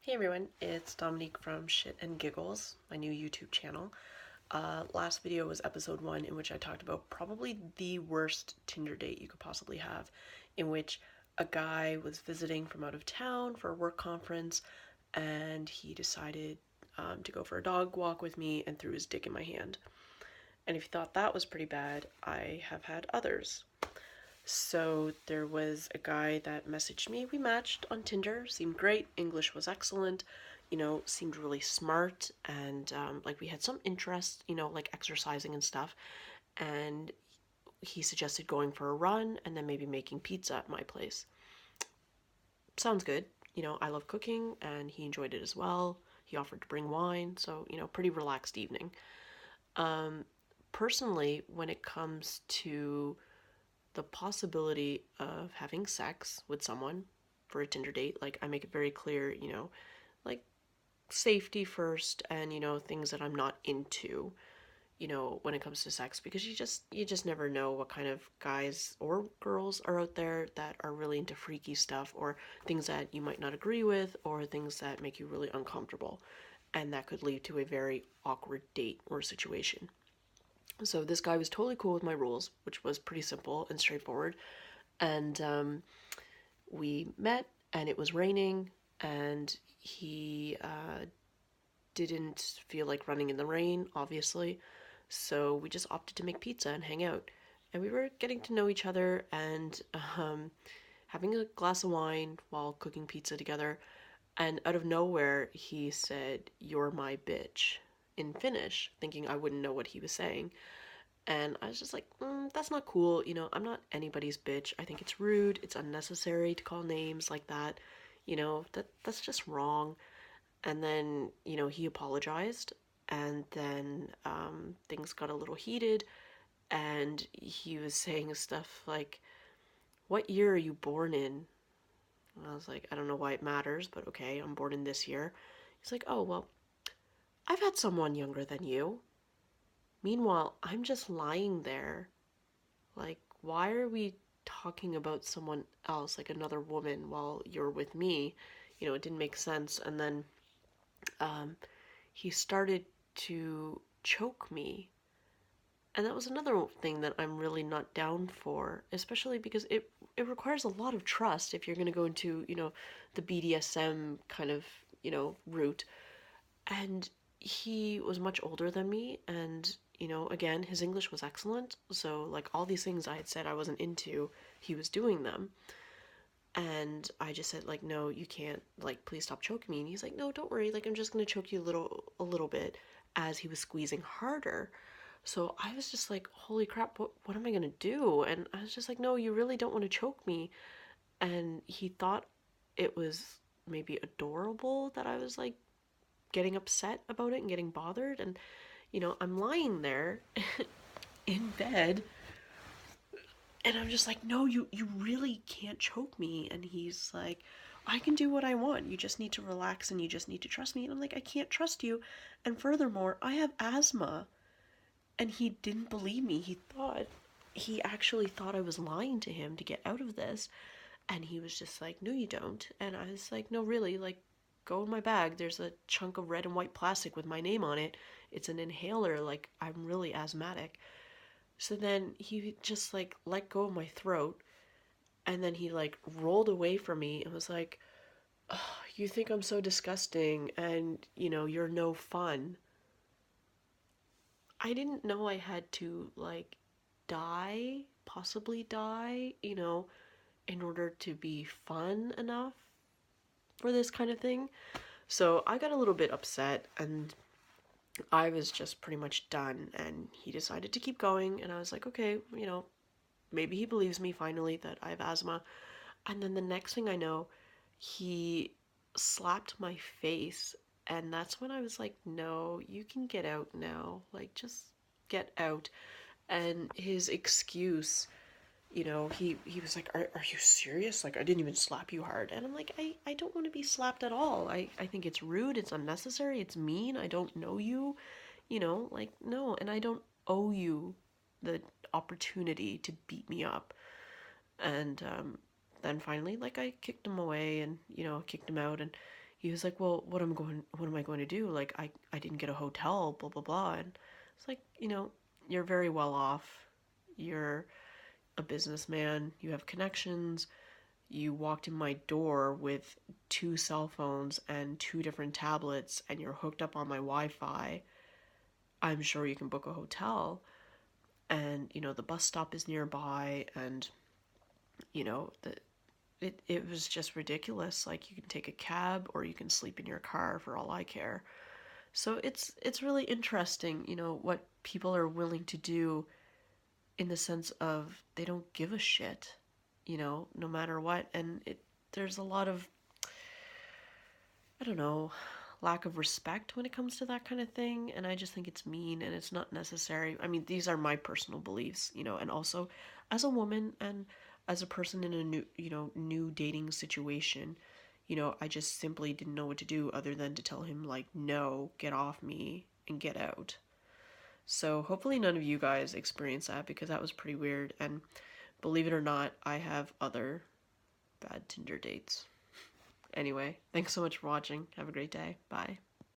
Hey everyone, it's Dominique from ShitNGiggles, my new YouTube channel. Last video was episode 1, in which I talked about probably the worst Tinder date you could possibly have, in which a guy was visiting from out of town for a work conference, and he decided to go for a dog walk with me and threw his dick in my hand. And if you thought that was pretty bad, I have had others. So there was a guy that messaged me. We matched on Tinder, seemed great. English was excellent, seemed really smart, and like we had some interest, like exercising and stuff. And he suggested going for a run and then maybe making pizza at my place. Sounds good. I love cooking and he enjoyed it as well. He offered to bring wine, so, pretty relaxed evening. Personally, when it comes to the possibility of having sex with someone for a Tinder date, like I make it very clear, like safety first and, things that I'm not into, when it comes to sex, because you just never know what kind of guys or girls are out there that are really into freaky stuff, or things that you might not agree with, or things that make you really uncomfortable, and that could lead to a very awkward date or situation. So this guy was totally cool with my rules, which was pretty simple and straightforward. And we met, and it was raining, and he didn't feel like running in the rain, obviously. So we just opted to make pizza and hang out. And we were getting to know each other and having a glass of wine while cooking pizza together. And out of nowhere, he said, "You're my bitch," in Finnish, thinking I wouldn't know what he was saying. And I was just like, that's not cool. I'm not anybody's bitch. I think it's rude. It's unnecessary to call names like that. That's just wrong. And then, he apologized. And then things got a little heated. And he was saying stuff like, "What year are you born in?" And I was like, "I don't know why it matters, but okay, I'm born in this year." He's like, "Oh, well, I've had someone younger than you." Meanwhile, I'm just lying there. Like, why are we talking about someone else, like another woman, while you're with me? It didn't make sense. And then um, he started to choke me. And that was another thing that I'm really not down for, especially because it requires a lot of trust if you're going to go into, the BDSM kind of, route. And he was much older than me, and again, his English was excellent, so like all these things I had said I wasn't into, he was doing them. And I just said, like, "No, you can't, like, please stop choking me." And he's like, "No, don't worry, like, I'm just gonna choke you a little bit," as he was squeezing harder. So I was just like, holy crap, what am I gonna do? And I was just like, "No, you really don't want to choke me." And he thought it was maybe adorable that I was like getting upset about it and getting bothered. And I'm lying there in bed, and I'm just like, "No, you really can't choke me." And he's like, "I can do what I want. You just need to relax and you just need to trust me." And I'm like, "I can't trust you. And furthermore, I have asthma." And he didn't believe me. He actually thought I was lying to him to get out of this. And he was just like, "No, you don't." And I was like, "No, really, like, go in my bag. There's a chunk of red and white plastic with my name on it. It's an inhaler. Like, I'm really asthmatic." So then he just like let go of my throat, and then he like rolled away from me and was like, "Oh, you think I'm so disgusting, and you're no fun." I didn't know I had to like die, possibly die, in order to be fun enough for this kind of thing. So I got a little bit upset, and I was just pretty much done. And he decided to keep going, and I was like, "Okay, maybe he believes me finally that I have asthma." And then the next thing I know, he slapped my face. And that's when I was like, "No, you can get out now. Like, just get out." And his excuse, he was like, "Are you serious? Like, I didn't even slap you hard." And I'm like, I don't want to be slapped at all. I think it's rude, it's unnecessary, it's mean. I don't know you, like, no. And I don't owe you the opportunity to beat me up. And then finally, like, I kicked him away and, kicked him out. And he was like, well, what am I going to do? Like, I didn't get a hotel, blah, blah, blah. And it's like, you're very well off. You're a businessman. You have connections. You walked in my door with 2 cell phones and 2 different tablets, and you're hooked up on my Wi-Fi. I'm sure you can book a hotel. And, the bus stop is nearby, and, the it was just ridiculous. Like, you can take a cab or you can sleep in your car for all I care. So it's really interesting, what people are willing to do, in the sense of they don't give a shit, no matter what. And there's a lot of, I don't know, lack of respect when it comes to that kind of thing, and I just think it's mean and it's not necessary. I mean, these are my personal beliefs, and also as a woman and as a person in a new dating situation, I just simply didn't know what to do other than to tell him, like, no, get off me and get out. So hopefully none of you guys experience that, because that was pretty weird. And believe it or not, I have other bad Tinder dates. Anyway, thanks so much for watching. Have a great day. Bye.